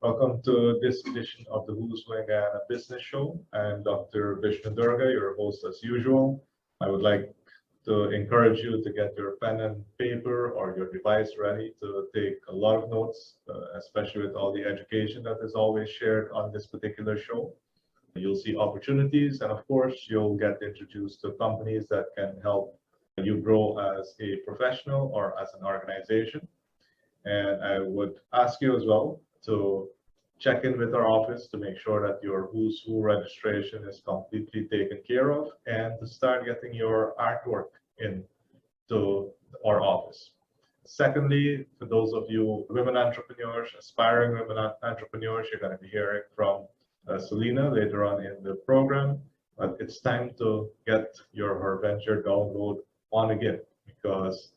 Welcome to this edition of the Who's Who in Guyana Business Show. I'm Dr. Vishnu Doerga, your host as usual. I would like to encourage you to get your pen and paper or your device ready to take a lot of notes, especially with all the education that is always shared on this particular show. You'll see opportunities, and of course, you'll get introduced to companies that can help you grow as a professional or as an organization. And I would ask you as well to check in with our office to make sure that your Who's Who registration is completely taken care of, and to start getting your artwork into our office. Secondly, for those of you women entrepreneurs, aspiring women entrepreneurs, you're going to be hearing from Selena later on in the program. But it's time to get her venture download on again, because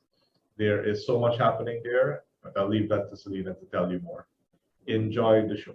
there is so much happening there. But I'll leave that to Selena to tell you more. Enjoy the show.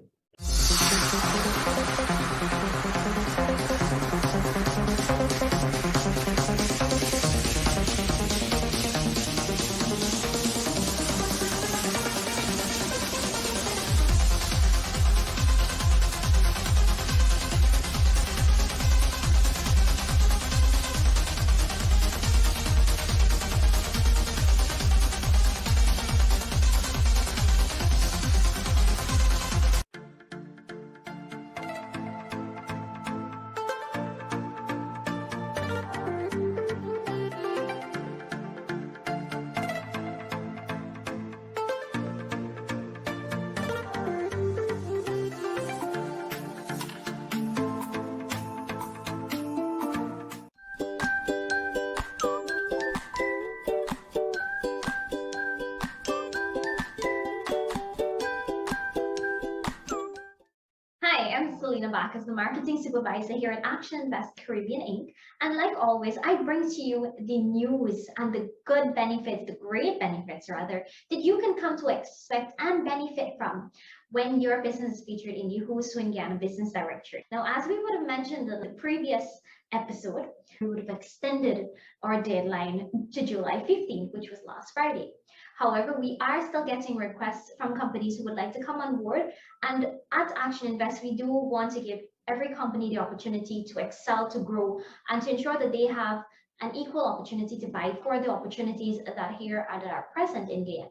Back as the marketing supervisor here at ActionINVEST Caribbean Inc. And like always, I bring to you the news and the good benefits, the great benefits rather, that you can come to expect and benefit from when your business is featured in the Who's Who in Guyana Business Directory. Now, as we would have mentioned in the previous episode, we would have extended our deadline to July 15th, which was last Friday. However, we are still getting requests from companies who would like to come on board. And at ActionINVEST, we do want to give every company the opportunity to excel, to grow, and to ensure that they have an equal opportunity to buy for the opportunities that are present in Guyana.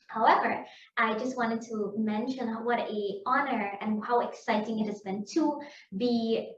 However, I just wanted to mention what an honor and how exciting it has been to be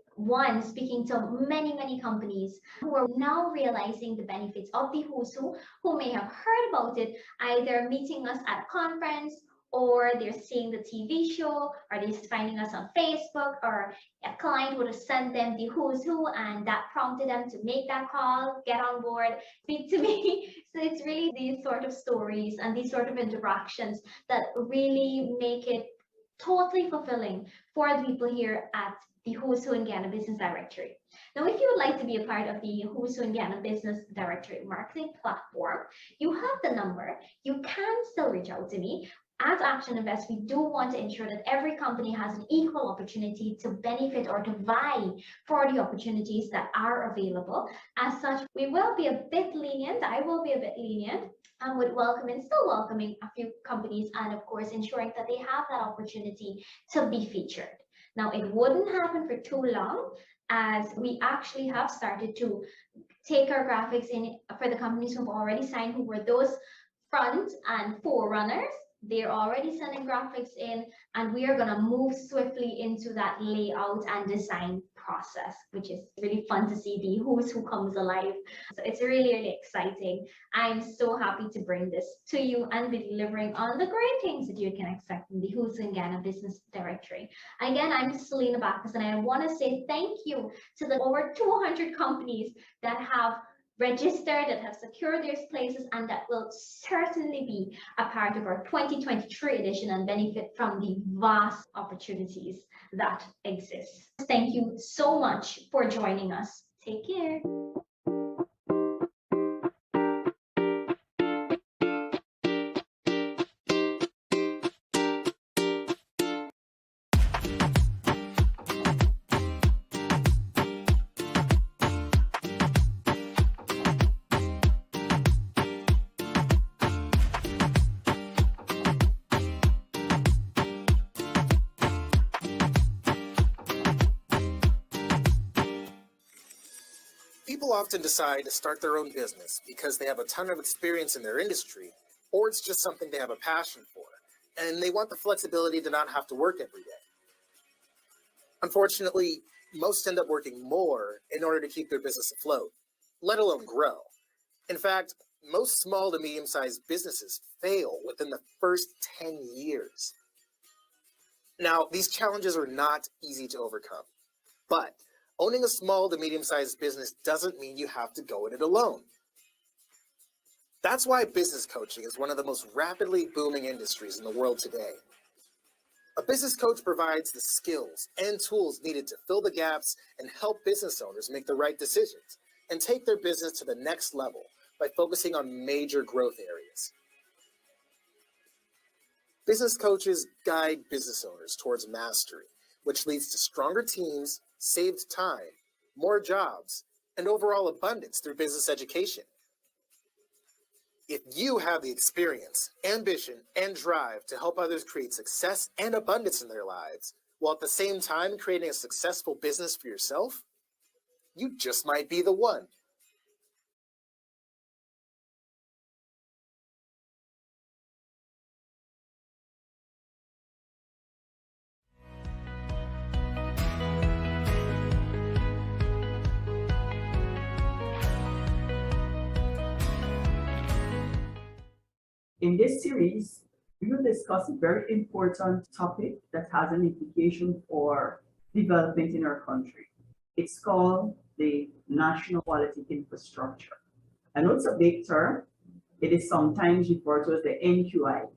speaking to many companies who are now realizing the benefits of the Who's who may have heard about it, either meeting us at a conference, or they're seeing the TV show, or they're finding us on Facebook, or a client would have sent them the Who's Who, and that prompted them to make that call, get on board, speak to me. So it's really these sort of stories and these sort of interactions that really make it totally fulfilling for the people here at the Who's Who in Guyana Business Directory. Now, if you would like to be a part of the Who's Who in Guyana Business Directory marketing platform, you have the number. You can still reach out to me. As ActionINVEST, we do want to ensure that every company has an equal opportunity to benefit or to vie for the opportunities that are available. As such, we will be a bit lenient. I will be a bit lenient, and would still welcoming a few companies, and of course ensuring that they have that opportunity to be featured. Now, it wouldn't happen for too long, as we actually have started to take our graphics in for the companies who've already signed, who were those front and forerunners. They're already sending graphics in, and we are going to move swiftly into that layout and design process, which is really fun to see the Who's Who comes alive. So it's really exciting. I'm so happy to bring this to you and be delivering on the great things that you can expect from the Who's Who in Guyana Business Directory. Again, I'm Selena Bacchus, and I want to say thank you to the over 200 companies that have registered, that have secured their places, and that will certainly be a part of our 2023 edition and benefit from the vast opportunities that exist. Thank you so much for joining us. Take care. People often decide to start their own business because they have a ton of experience in their industry, or it's just something they have a passion for, and they want the flexibility to not have to work every day. Unfortunately, most end up working more in order to keep their business afloat, let alone grow. In fact, most small to medium-sized businesses fail within the first 10 years. Now, these challenges are not easy to overcome, but owning a small to medium-sized business doesn't mean you have to go at it alone. That's why business coaching is one of the most rapidly booming industries in the world today. A business coach provides the skills and tools needed to fill the gaps and help business owners make the right decisions and take their business to the next level by focusing on major growth areas. Business coaches guide business owners towards mastery, which leads to stronger teams, saved time, more jobs, and overall abundance through business education. If you have the experience, ambition, and drive to help others create success and abundance in their lives, while at the same time creating a successful business for yourself, you just might be the one. In this series, we will discuss a very important topic that has an implication for development in our country. It's called the National Quality Infrastructure. I know it's a big term. It is sometimes referred to as the NQI.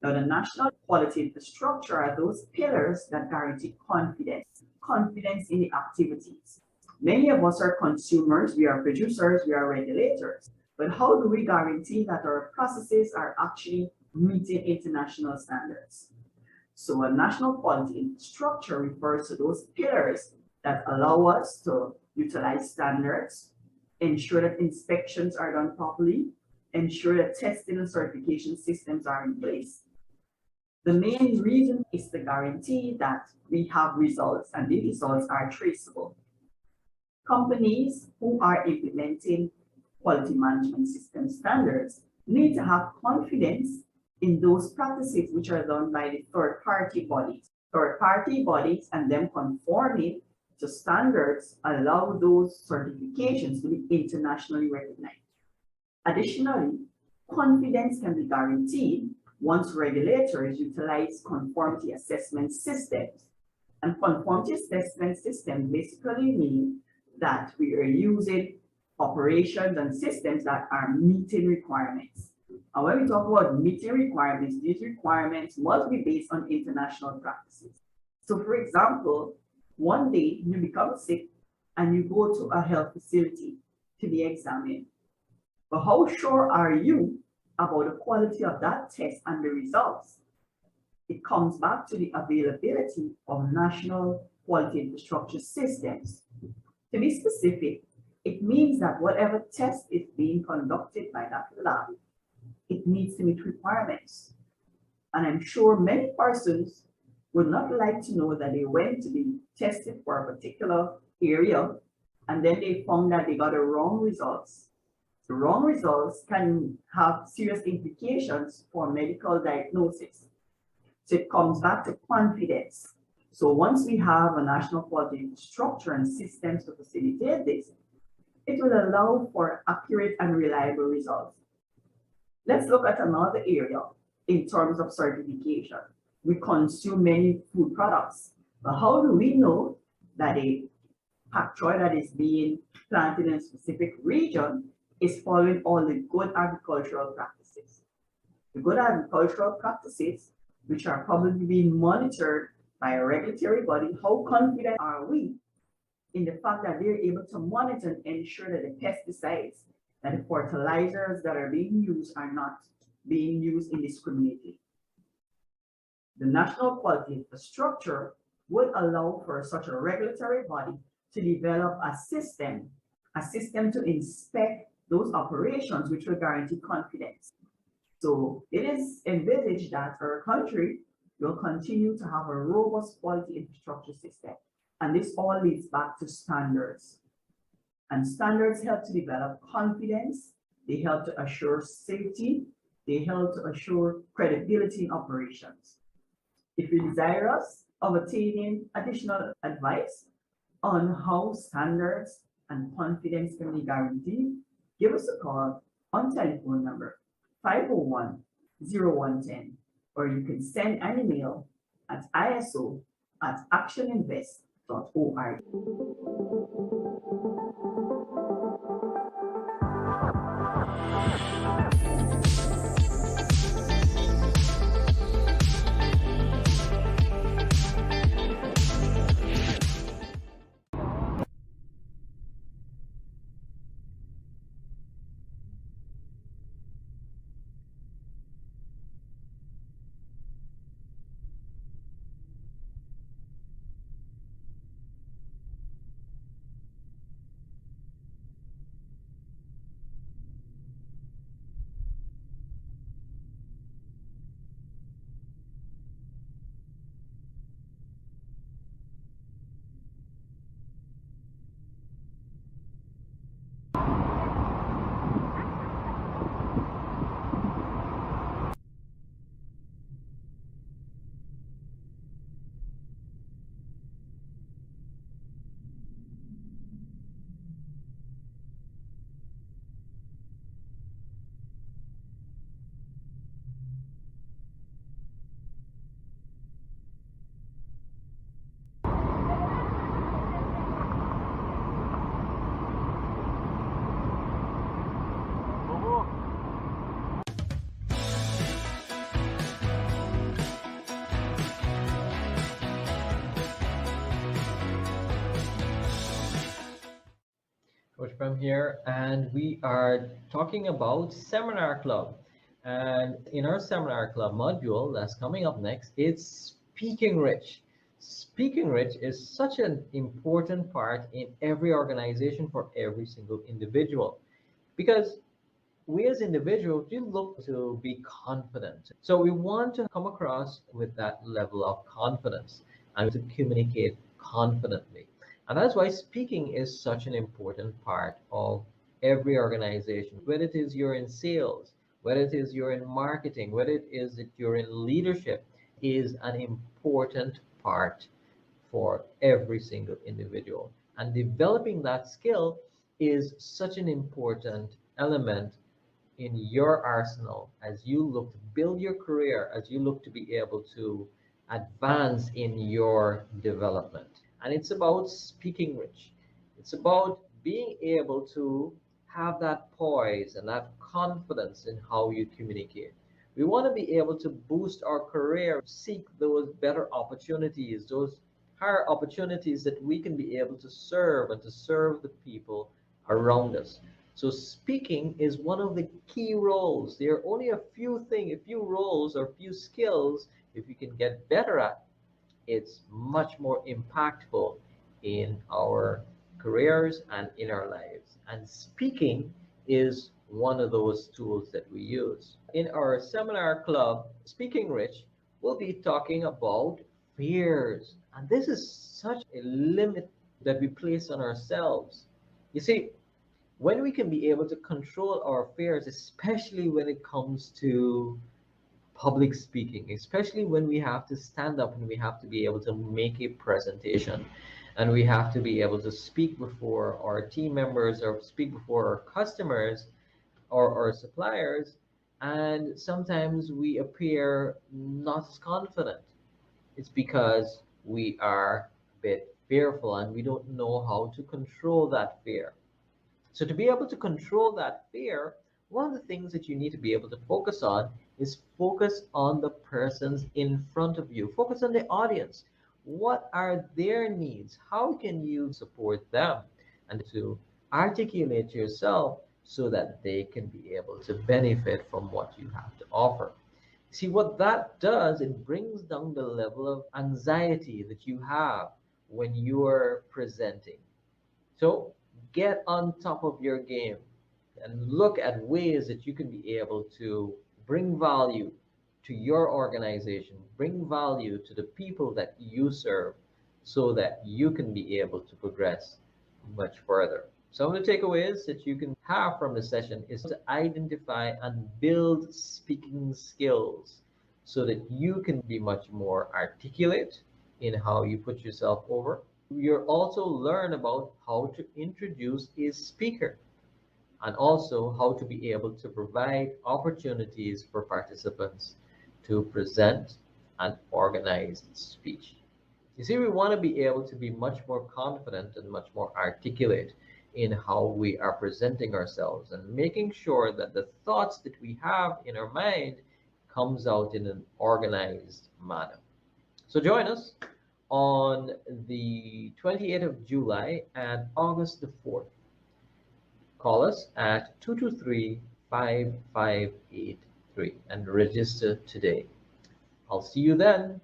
Now, the National Quality Infrastructure are those pillars that guarantee confidence in the activities. Many of us are consumers, we are producers, we are regulators. But how do we guarantee that our processes are actually meeting international standards? So a national quality infrastructure refers to those pillars that allow us to utilize standards, ensure that inspections are done properly, ensure that testing and certification systems are in place. The main reason is to guarantee that we have results and these results are traceable. Companies who are implementing quality management system standards need to have confidence in those practices which are done by the third-party bodies. Third-party bodies and them conforming to standards allow those certifications to be internationally recognized. Additionally, confidence can be guaranteed once regulators utilize conformity assessment systems. And conformity assessment systems basically mean that we are using operations and systems that are meeting requirements. And when we talk about meeting requirements, these requirements must be based on international practices. So for example, one day you become sick and you go to a health facility to be examined. But how sure are you about the quality of that test and the results? It comes back to the availability of national quality infrastructure systems. To be specific, it means that whatever test is being conducted by that lab, it needs to meet requirements. And I'm sure many persons would not like to know that they went to be tested for a particular area and then they found that they got the wrong results. The wrong results can have serious implications for medical diagnosis. So it comes back to confidence. So once we have a national quality infrastructure and systems to facilitate this, it will allow for accurate and reliable results. Let's look at another area in terms of certification. We consume many food products, but how do we know that a pasture that is being planted in a specific region is following all the good agricultural practices? The good agricultural practices, which are probably being monitored by a regulatory body, how confident are we in the fact that they're able to monitor and ensure that the pesticides and the fertilizers that are being used are not being used indiscriminately? The national quality infrastructure would allow for such a regulatory body to develop a system to inspect those operations which will guarantee confidence. So it is envisaged that our country will continue to have a robust quality infrastructure system. And this all leads back to standards. And standards help to develop confidence, they help to assure safety, they help to assure credibility in operations. If you're desirous of obtaining additional advice on how standards and confidence can be guaranteed, give us a call on telephone number 501-0110, or you can send an email at iso@actioninvest.org. Coach Prem here, and we are talking about Seminar Club. And in our Seminar Club module that's coming up next, it's Speaking Rich. Speaking Rich is such an important part in every organization for every single individual, because we as individuals, we look to be confident. So we want to come across with that level of confidence and to communicate confidently. And that's why speaking is such an important part of every organization, whether it is you're in sales, whether it is you're in marketing, whether it is that you're in leadership, is an important part for every single individual. And developing that skill is such an important element in your arsenal as you look to build your career, as you look to be able to advance in your development. And it's about speaking rich. It's about being able to have that poise and that confidence in how you communicate. We want to be able to boost our career, seek those better opportunities, those higher opportunities that we can be able to serve and to serve the people around us. So speaking is one of the key roles. There are only a few roles or few skills, if you can get better at, it's much more impactful in our careers and in our lives. And speaking is one of those tools that we use. In our seminar club, Speaking Rich, we'll be talking about fears. And this is such a limit that we place on ourselves. You see, when we can be able to control our fears, especially when it comes to public speaking, especially when we have to stand up and we have to be able to make a presentation and we have to be able to speak before our team members or speak before our customers or our suppliers, and sometimes we appear not as confident. It's because we are a bit fearful and we don't know how to control that fear. So to be able to control that fear, one of the things that you need to be able to focus on is focus on the persons in front of you. Focus on the audience. What are their needs? How can you support them? And to articulate yourself so that they can be able to benefit from what you have to offer. See, what that does, it brings down the level of anxiety that you have when you are presenting. So get on top of your game and look at ways that you can be able to bring value to your organization, bring value to the people that you serve so that you can be able to progress much further. Some of the takeaways that you can have from the session is to identify and build speaking skills so that you can be much more articulate in how you put yourself over. You'll also learn about how to introduce a speaker and also how to be able to provide opportunities for participants to present an organized speech. You see, we want to be able to be much more confident and much more articulate in how we are presenting ourselves and making sure that the thoughts that we have in our mind comes out in an organized manner. So join us on the 28th of July and August the 4th. Call us at 223-5583 and register today. I'll see you then.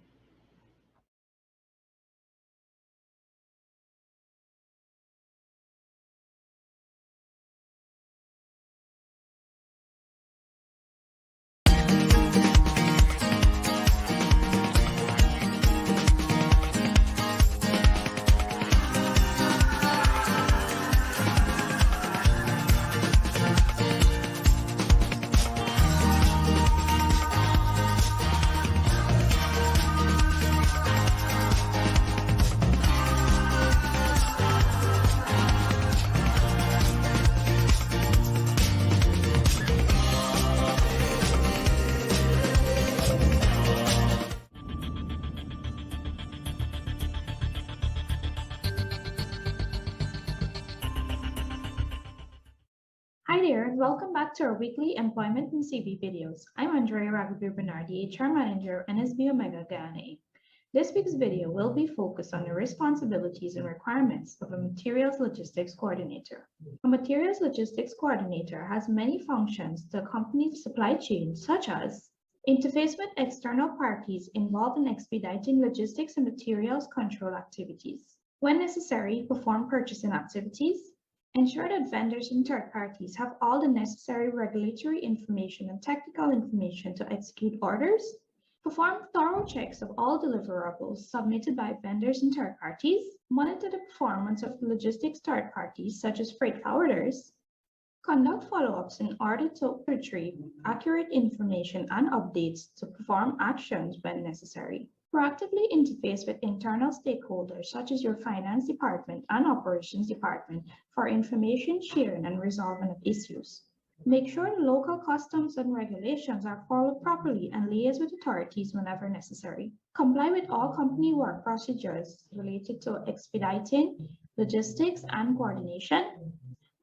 Hi there, and welcome back to our weekly employment and CV videos. I'm Andrea Ragubir, the HR Manager, NSBOmega Guyana Inc. This week's video will be focused on the responsibilities and requirements of a materials logistics coordinator. A materials logistics coordinator has many functions to accompany the supply chain, such as interface with external parties involved in expediting logistics and materials control activities. When necessary, perform purchasing activities, ensure that vendors and third parties have all the necessary regulatory information and technical information to execute orders, perform thorough checks of all deliverables submitted by vendors and third parties, monitor the performance of logistics third parties such as freight forwarders, conduct follow-ups in order to retrieve accurate information and updates to perform actions when necessary. Proactively interface with internal stakeholders such as your finance department and operations department for information sharing and resolving of issues. Make sure the local customs and regulations are followed properly and liaise with authorities whenever necessary. Comply with all company work procedures related to expediting, logistics, and coordination.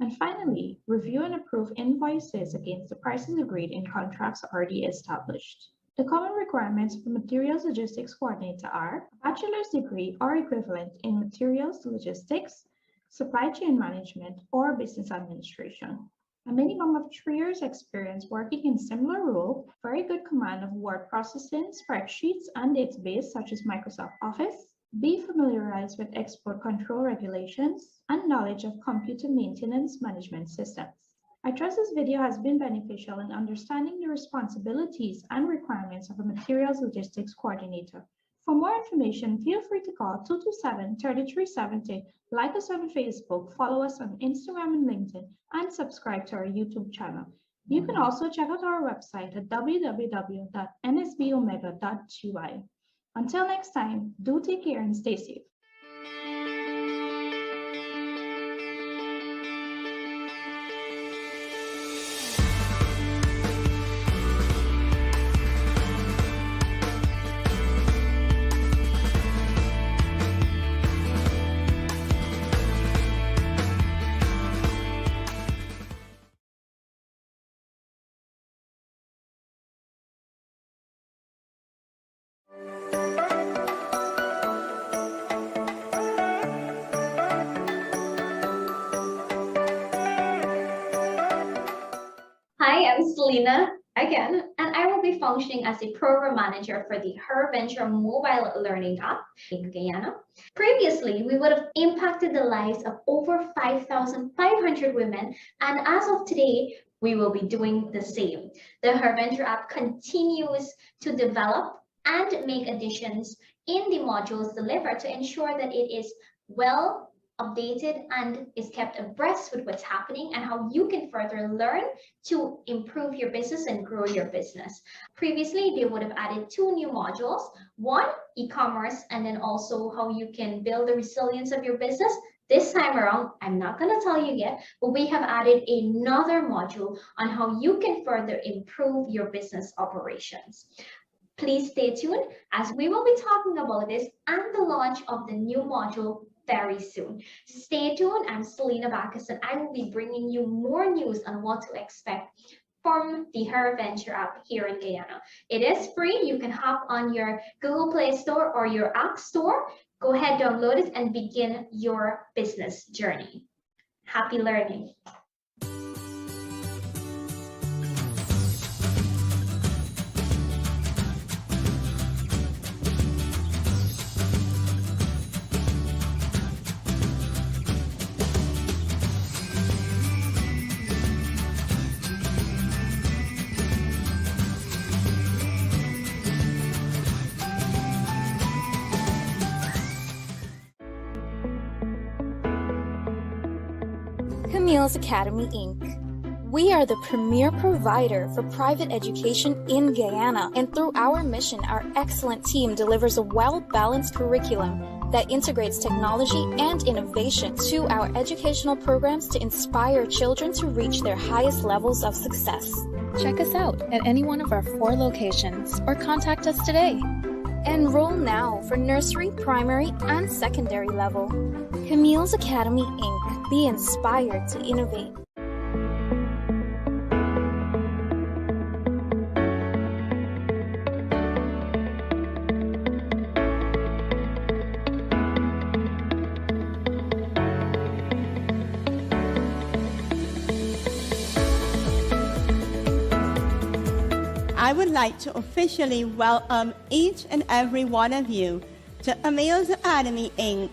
And finally, review and approve invoices against the prices agreed in contracts already established. The common requirements of a materials logistics coordinator are a bachelor's degree or equivalent in materials logistics, supply chain management, or business administration. A minimum of 3 years experience working in similar role, very good command of word processing, spreadsheets, and database such as Microsoft Office, be familiarized with export control regulations, and knowledge of computer maintenance management systems. I trust this video has been beneficial in understanding the responsibilities and requirements of a materials logistics coordinator. For more information, feel free to call 227-3370, like us on Facebook, follow us on Instagram and LinkedIn, and subscribe to our YouTube channel. You can also check out our website at www.nsbomega.gy. Until next time, do take care and stay safe. Hi, I'm Selena again, and I will be functioning as a program manager for the Her Venture mobile learning app in Guyana. Previously, we would have impacted the lives of over 5,500 women, and as of today, we will be doing the same. The Her Venture app continues to develop and make additions in the modules delivered to ensure that it is well updated and is kept abreast with what's happening and how you can further learn to improve your business and grow your business. Previously, they would have added 2 new modules, one, e-commerce, and then also how you can build the resilience of your business. This time around, I'm not going to tell you yet, but we have added another module on how you can further improve your business operations. Please stay tuned as we will be talking about this and the launch of the new module very soon. Stay tuned. I'm Selena Bacchus and I will be bringing you more news on what to expect from the HerVenture app here in Guyana. It is free. You can hop on your Google Play Store or your App Store. Go ahead, download it and begin your business journey. Happy learning. Camille's Academy Inc. We are the premier provider for private education in Guyana, and through our mission, our excellent team delivers a well-balanced curriculum that integrates technology and innovation to our educational programs to inspire children to reach their highest levels of success. Check us out at any one of our 4 locations or contact us today. Enroll now for nursery, primary, and secondary level. Camille's Academy Inc. Be inspired to innovate. I would like to officially welcome each and every one of you to Camille's Academy Inc.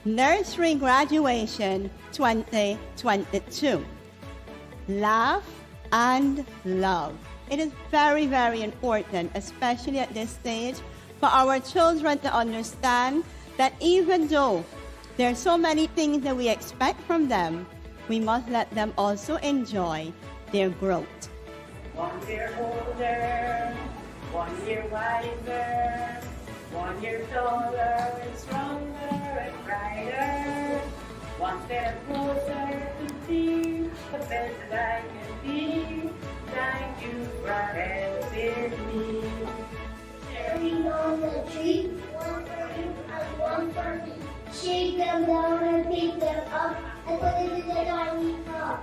Nursery Graduation 2022. Laugh and love. It is very, very important, especially at this stage, for our children to understand that even though there are so many things that we expect from them, we must let them also enjoy their growth. 1 year older, 1 year wiser, 1 year taller and stronger and brighter. 1 step closer to see the best that I can be. Thank you for helping me. Cherry on the tree, 1 for you and 1 for me. Shake them down and pick them up and put it in the tiny cup.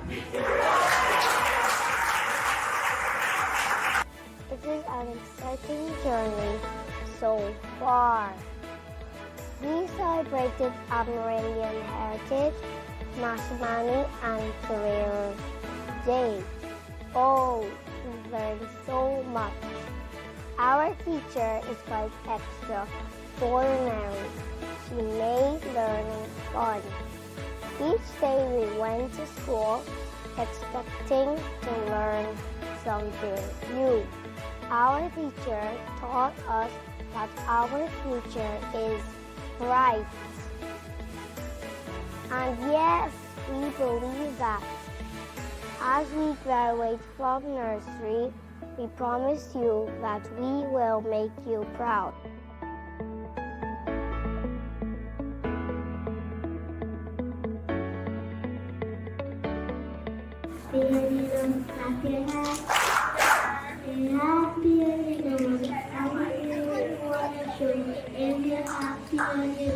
This is an exciting journey so far. We celebrated Amerindian Heritage, Masamani, and Career Day. Oh, we learned so much. Our teacher is quite extraordinary. She made learning fun. Each day we went to school expecting to learn something new. Our teacher taught us that our future is bright. And yes, we believe that. As we graduate from nursery, we promise you that we will make you proud. Thank you.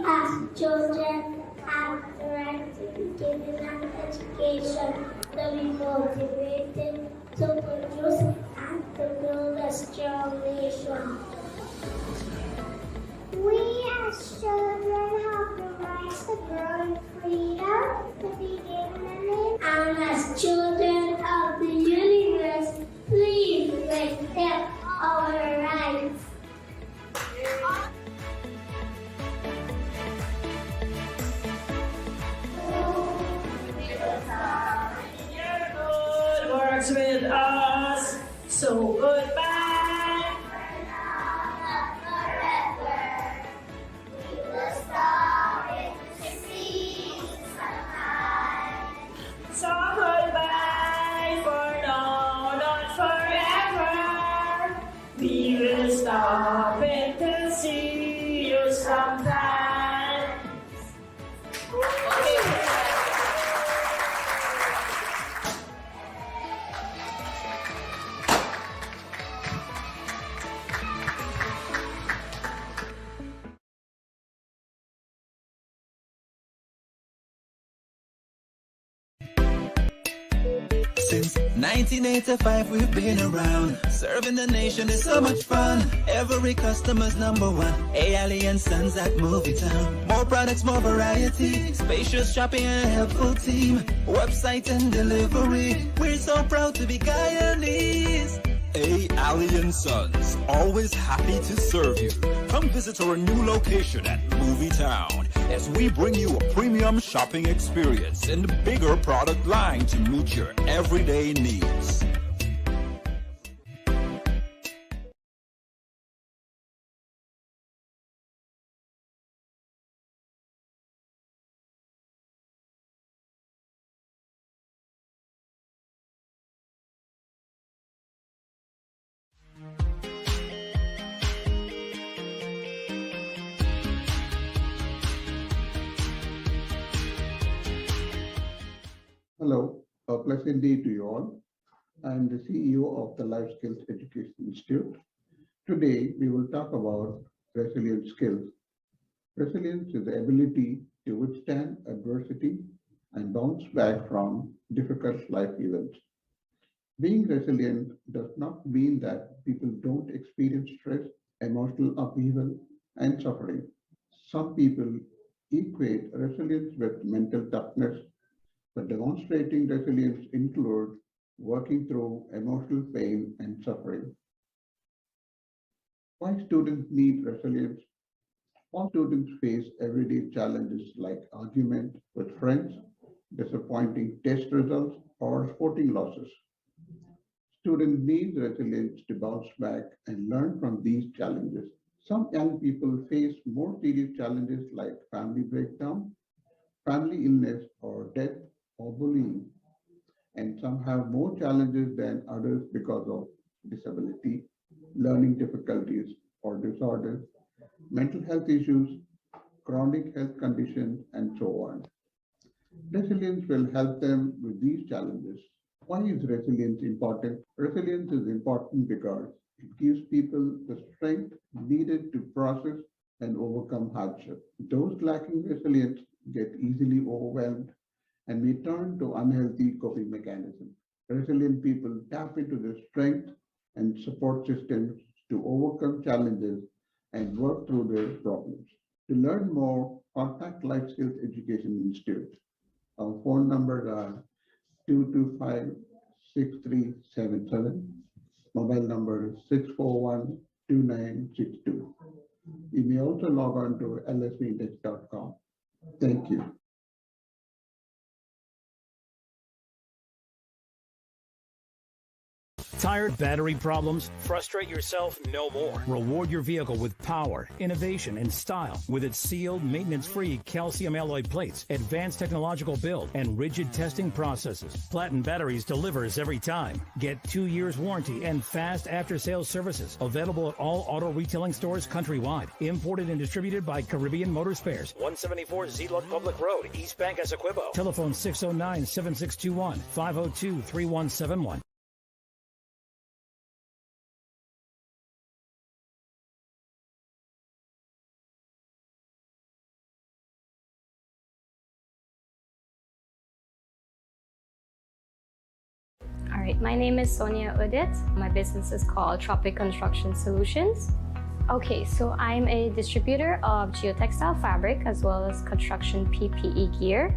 as children have the right to be given an education to be motivated to produce and to build a strong nation. We as children have the right to grow in freedom, to be given a name, and as children of the universe, please respect our rights. Works with us, so goodbye. We will stop it to see sunlight. So goodbye for now, not forever. We will stop it to see you sometime. Since 1985 we've been around. Serving the nation is so much fun. Every customer's number one. A Sons at Movie Town. More products, more variety. Spacious shopping and a helpful team. Website and delivery. We're so proud to be Guyanese. A Sons, always happy to serve you. Come visit our new location at Movie Town as we bring you a premium shopping experience and a bigger product line to meet your everyday needs. Hello, a pleasant day to you all. I am the CEO of the Life Skills Education Institute. Today, we will talk about resilient skills. Resilience is the ability to withstand adversity and bounce back from difficult life events. Being resilient does not mean that people don't experience stress, emotional upheaval, and suffering. Some people equate resilience with mental toughness, but demonstrating resilience includes working through emotional pain and suffering. Why students need resilience? All students face everyday challenges like argument with friends, disappointing test results, or sporting losses. Students need resilience to bounce back and learn from these challenges. Some young people face more serious challenges like family breakdown, family illness or death, or bullying, and some have more challenges than others because of disability, learning difficulties or disorders, mental health issues, chronic health conditions, and so on. Resilience will help them with these challenges. Why is resilience important? Resilience is important because it gives people the strength needed to process and overcome hardship. Those lacking resilience get easily overwhelmed and may turn to unhealthy coping mechanisms. Resilient people tap into their strength and support systems to overcome challenges and work through their problems. To learn more, contact Life Skills Education Institute. Our phone numbers are 225-6377. Mobile number is 641-2962. You may also log on to lsvindex.com. Thank you. Tired battery problems? Frustrate yourself no more. Reward your vehicle with power, innovation, and style with its sealed, maintenance-free calcium alloy plates, advanced technological build, and rigid testing processes. Platinum Batteries delivers every time. Get 2 years warranty and fast after-sales services. Available at all auto retailing stores countrywide. Imported and distributed by Caribbean Motor Spares. 174 Zeeland Public Road, East Bank, Essequibo. Telephone 609-7621, 502-3171. Right, my name is Sonia Udit. My business is called Tropic Construction Solutions. Okay, so I'm a distributor of geotextile fabric as well as construction PPE gear.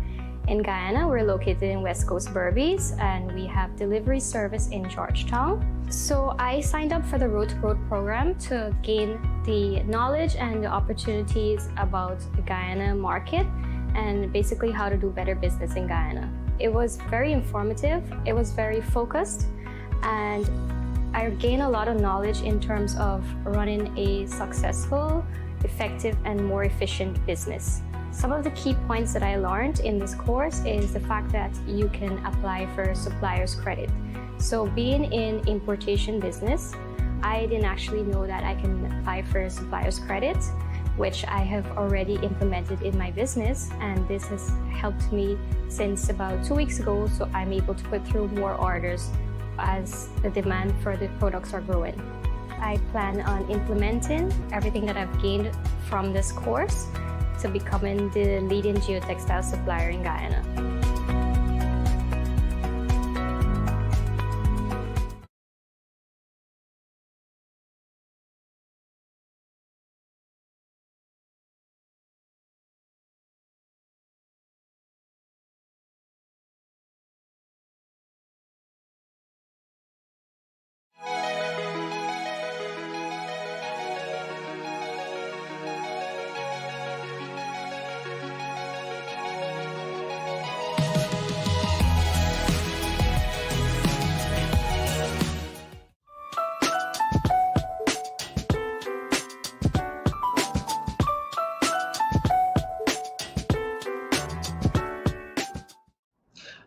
In Guyana, we're located in West Coast Berbice and we have delivery service in Georgetown. So I signed up for the Road to Growth program to gain the knowledge and the opportunities about the Guyana market and basically how to do better business in Guyana. It was very informative, it was very focused, and I gained a lot of knowledge in terms of running a successful, effective, and more efficient business. Some of the key points that I learned in this course is the fact that you can apply for supplier's credit. So being in importation business, I didn't actually know that I can apply for supplier's credit, which I have already implemented in my business, and this has helped me since about 2 weeks ago, so I'm able to put through more orders as the demand for the products are growing. I plan on implementing everything that I've gained from this course to becoming the leading geotextile supplier in Guyana.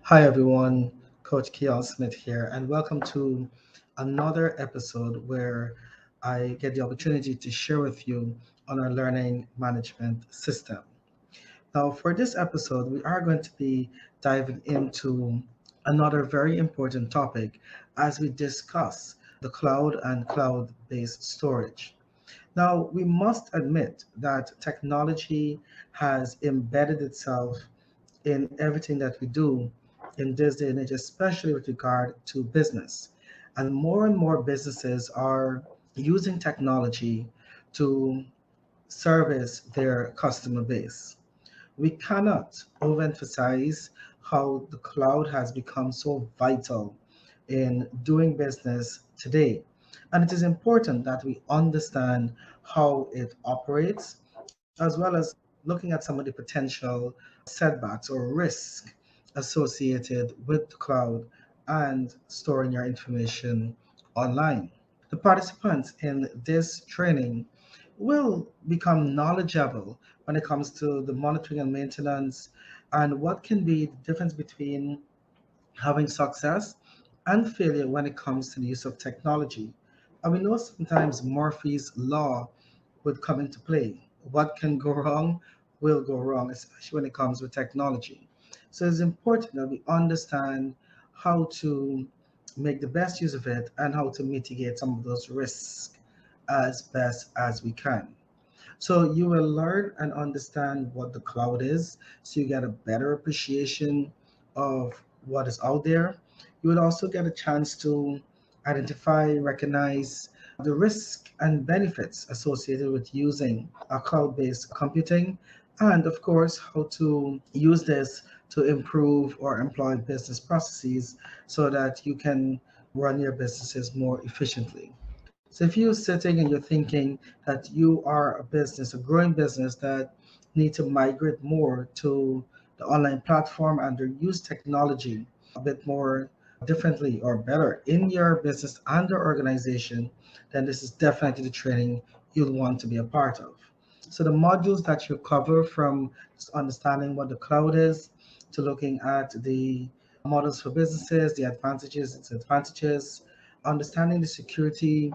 Hi everyone, Coach Keon Smith here, and welcome to another episode where I get the opportunity to share with you on our learning management system. Now, for this episode, we are going to be diving into another very important topic as we discuss the cloud and cloud-based storage. Now, we must admit that technology has embedded itself in everything that we do in this day and age, especially with regard to business. And more businesses are using technology to service their customer base. We cannot overemphasize how the cloud has become so vital in doing business today. And it is important that we understand how it operates, as well as looking at some of the potential setbacks or risk associated with the cloud and storing your information online. The participants in this training will become knowledgeable when it comes to the monitoring and maintenance and what can be the difference between having success and failure when it comes to the use of technology. And we know sometimes Murphy's Law would come into play. What can go wrong will go wrong, especially when it comes with technology. So it's important that we understand how to make the best use of it and how to mitigate some of those risks as best as we can. So you will learn and understand what the cloud is, so you get a better appreciation of what is out there. You will also get a chance to identify, recognize the risk and benefits associated with using a cloud-based computing, and of course, how to use this to improve or employ business processes so that you can run your businesses more efficiently. So if you're sitting and you're thinking that you are a business, a growing business that need to migrate more to the online platform and to use technology a bit more differently or better in your business and your organization, then this is definitely the training you'll want to be a part of. So the modules that you cover, from just understanding what the cloud is to looking at the models for businesses, the advantages, disadvantages, understanding the security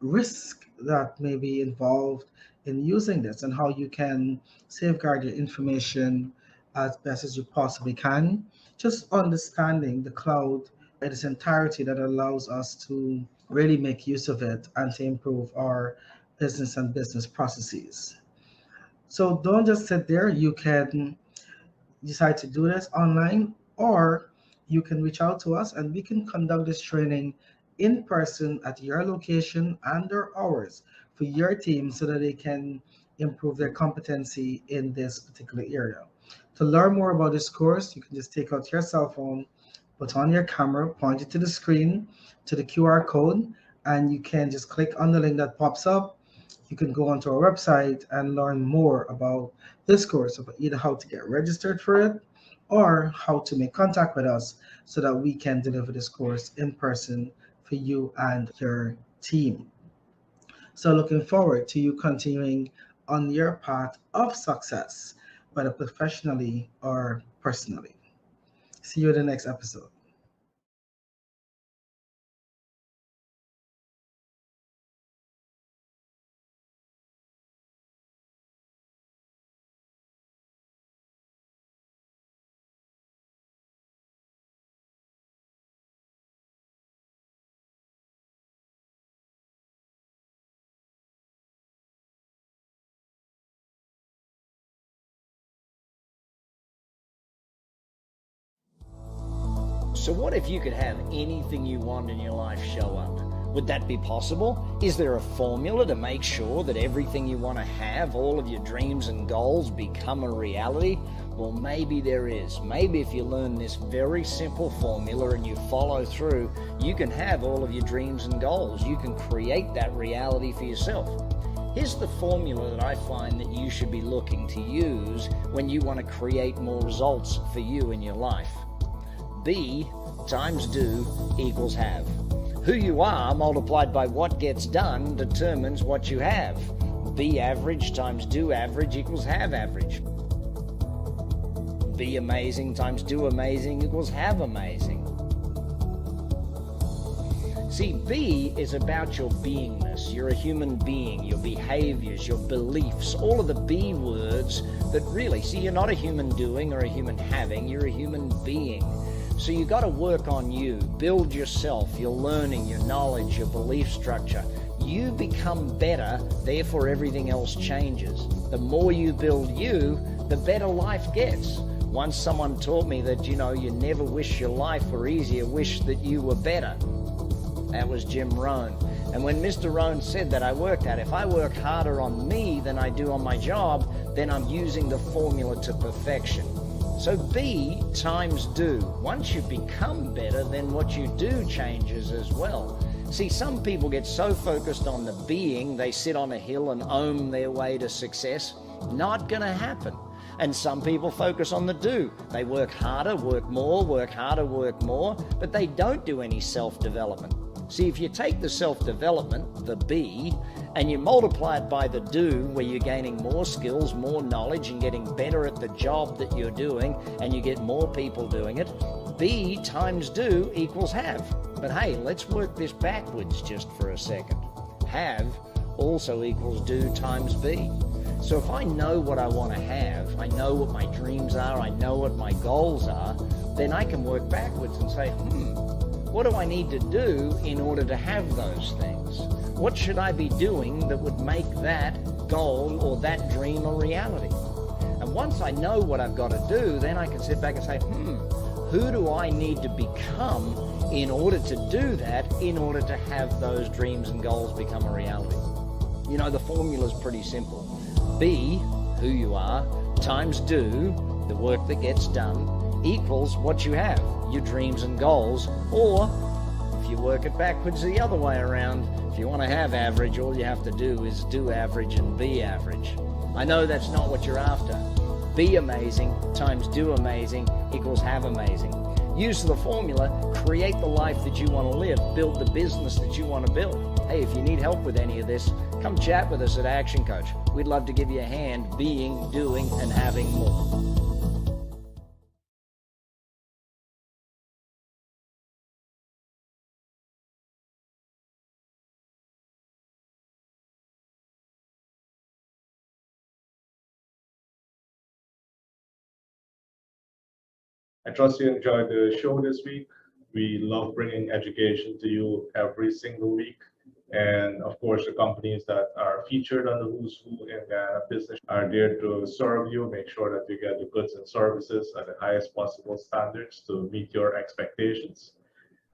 risk that may be involved in using this and how you can safeguard your information as best as you possibly can. Just understanding the cloud in its entirety that allows us to really make use of it and to improve our business and business processes. So don't just sit there. You can decide to do this online, or you can reach out to us and we can conduct this training in person at your location and or ours for your team so that they can improve their competency in this particular area. To learn more about this course, you can just take out your cell phone, put on your camera, point it to the screen, to the QR code, and you can just click on the link that pops up. You can go onto our website and learn more about this course, about either how to get registered for it or how to make contact with us so that we can deliver this course in person for you and your team. So looking forward to you continuing on your path of success, whether professionally or personally. See you in the next episode. So what if you could have anything you want in your life show up? Would that be possible? Is there a formula to make sure that everything you want to have, all of your dreams and goals, become a reality? Well, maybe there is. Maybe if you learn this very simple formula and you follow through, you can have all of your dreams and goals. You can create that reality for yourself. Here's the formula that I find that you should be looking to use when you want to create more results for you in your life. Be times do equals have. Who you are multiplied by what gets done determines what you have. Be average times do average equals have average. Be amazing times do amazing equals have amazing. See, be is about your beingness. You're a human being, your behaviors, your beliefs, all of the be words that really, see, you're not a human doing or a human having, you're a human being. So you got to work on you, build yourself, your learning, your knowledge, your belief structure. You become better, therefore everything else changes. The more you build you, the better life gets. Once someone taught me that, you never wish your life were easier, wish that you were better. That was Jim Rohn. And when Mr. Rohn said that, I worked out, if I work harder on me than I do on my job, then I'm using the formula to perfection. So be times do. Once you become better, then what you do changes as well. See, some people get so focused on the being, they sit on a hill and own their way to success. Not gonna happen. And some people focus on the do. They work harder, work more, work harder, work more, but they don't do any self-development. See, if you take the self-development, the be, and you multiply it by the do, where you're gaining more skills, more knowledge, and getting better at the job that you're doing, and you get more people doing it, be times do equals have. But hey, let's work this backwards just for a second. Have also equals do times be. So if I know what I want to have, I know what my dreams are, I know what my goals are, then I can work backwards and say, what do I need to do in order to have those things? What should I be doing that would make that goal or that dream a reality? And once I know what I've got to do, then I can sit back and say, who do I need to become in order to do that, in order to have those dreams and goals become a reality? The formula's pretty simple. Be who you are times do, the work that gets done, equals what you have, your dreams and goals. Or if you work it backwards the other way around, if you want to have average, all you have to do is do average and be average. I know that's not what you're after. Be amazing times do amazing equals have amazing. Use the formula, create the life that you want to live, build the business that you want to build. Hey, if you need help with any of this, come chat with us at Action Coach. We'd love to give you a hand being, doing, and having more. I trust you enjoyed the show this week. We love bringing education to you every single week. And of course, the companies that are featured on the Who's Who in Guyana business are there to serve you, make sure that you get the goods and services at the highest possible standards to meet your expectations.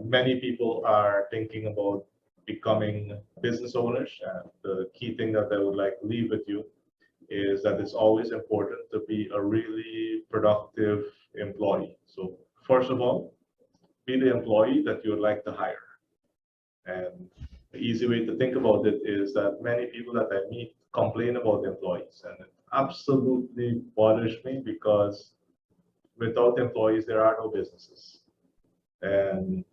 Many people are thinking about becoming business owners. And the key thing that I would like to leave with you is that it's always important to be a really productive employee. So first of all, be the employee that you would like to hire. And the easy way to think about it is that many people that I meet complain about employees, and it absolutely bothers me because without employees, there are no businesses. And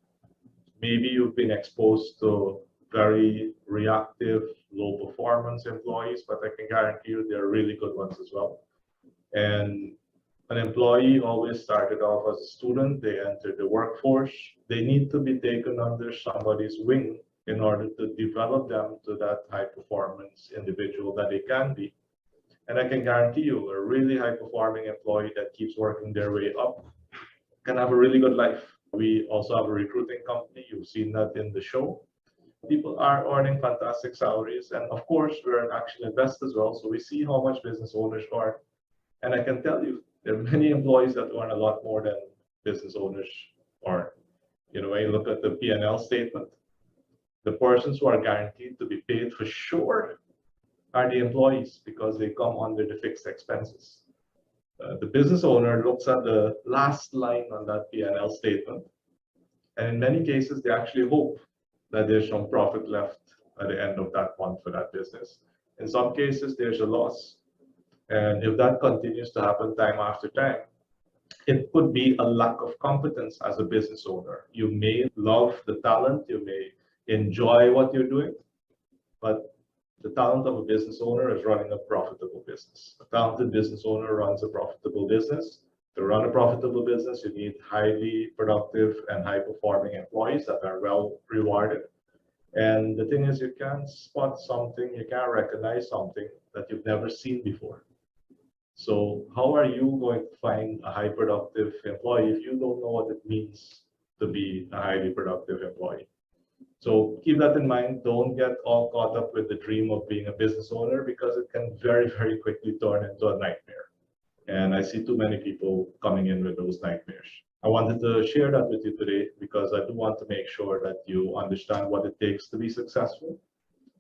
maybe you've been exposed to very reactive, low performance employees, but I can guarantee you there are really good ones as well. And an employee always started off as a student, they entered the workforce, they need to be taken under somebody's wing in order to develop them to that high performance individual that they can be. And I can guarantee you a really high performing employee that keeps working their way up can have a really good life. We also have a recruiting company, you've seen that in the show. People are earning fantastic salaries, and of course we're an ActionINVEST as well, so we see how much business owners earn. And I can tell you, there are many employees that earn a lot more than business owners earn. You know, when you look at the P&L statement, the persons who are guaranteed to be paid for sure are the employees because they come under the fixed expenses. The business owner looks at the last line on that P&L statement, and in many cases, they actually hope that there's some profit left at the end of that month for that business. In some cases, there's a loss. And if that continues to happen time after time, it could be a lack of competence as a business owner. You may love the talent, you may enjoy what you're doing, but the talent of a business owner is running a profitable business. A talented business owner runs a profitable business. To run a profitable business, you need highly productive and high-performing employees that are well rewarded. And the thing is, you can't spot something, you can't recognize something that you've never seen before. So how are you going to find a high productive employee if you don't know what it means to be a highly productive employee? So keep that in mind. Don't get all caught up with the dream of being a business owner because it can very, very quickly turn into a nightmare. And I see too many people coming in with those nightmares. I wanted to share that with you today because I do want to make sure that you understand what it takes to be successful.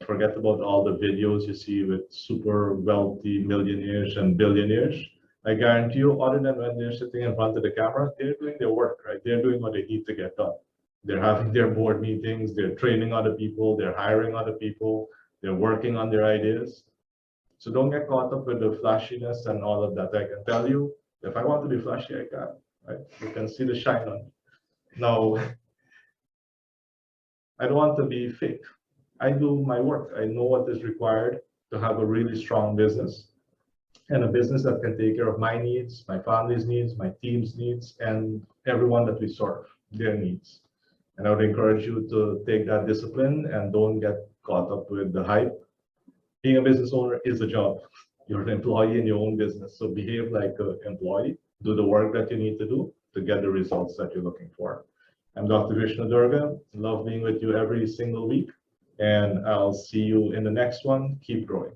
Forget about all the videos you see with super wealthy millionaires and billionaires. I guarantee you, other than when they're sitting in front of the camera, they're doing their work, right? They're doing what they need to get done. They're having their board meetings, they're training other people, they're hiring other people, they're working on their ideas. So don't get caught up with the flashiness and all of that. I can tell you, if I want to be flashy, I can, right? You can see the shine on me. Now, I don't want to be fake. I do my work. I know what is required to have a really strong business and a business that can take care of my needs, my family's needs, my team's needs, and everyone that we serve, their needs. And I would encourage you to take that discipline and don't get caught up with the hype. Being a business owner is a job. You're an employee in your own business, so behave like an employee. Do the work that you need to do to get the results that you're looking for. I'm Dr. Vishnu Doerga. Love being with you every single week. And I'll see you in the next one. Keep growing.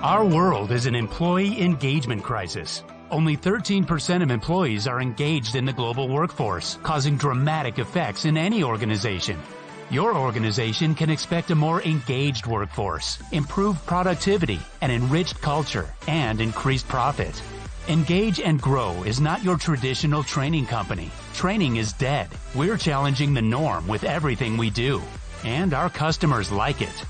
Our world is an employee engagement crisis. Only 13% of employees are engaged in the global workforce, causing dramatic effects in any organization. Your organization can expect a more engaged workforce, improved productivity, an enriched culture, and increased profit. Engage and Grow is not your traditional training company. Training is dead. We're challenging the norm with everything we do, and our customers like it.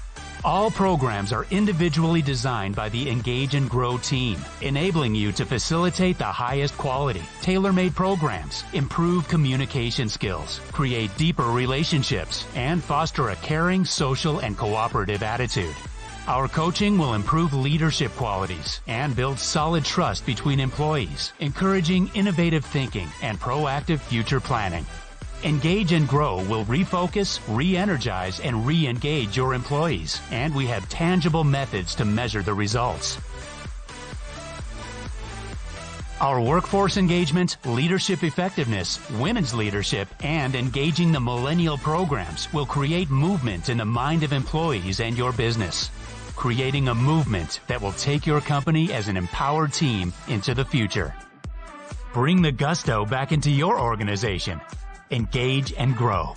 All programs are individually designed by the Engage and Grow team, enabling you to facilitate the highest quality, tailor-made programs, improve communication skills, create deeper relationships, and foster a caring, social, and cooperative attitude. Our coaching will improve leadership qualities and build solid trust between employees, encouraging innovative thinking and proactive future planning. Engage and Grow will refocus, re-energize, and re-engage your employees, and we have tangible methods to measure the results. Our workforce engagement, leadership effectiveness, women's leadership, and engaging the millennial programs will create movement in the mind of employees and your business, creating a movement that will take your company as an empowered team into the future. Bring the gusto back into your organization. Engage and grow.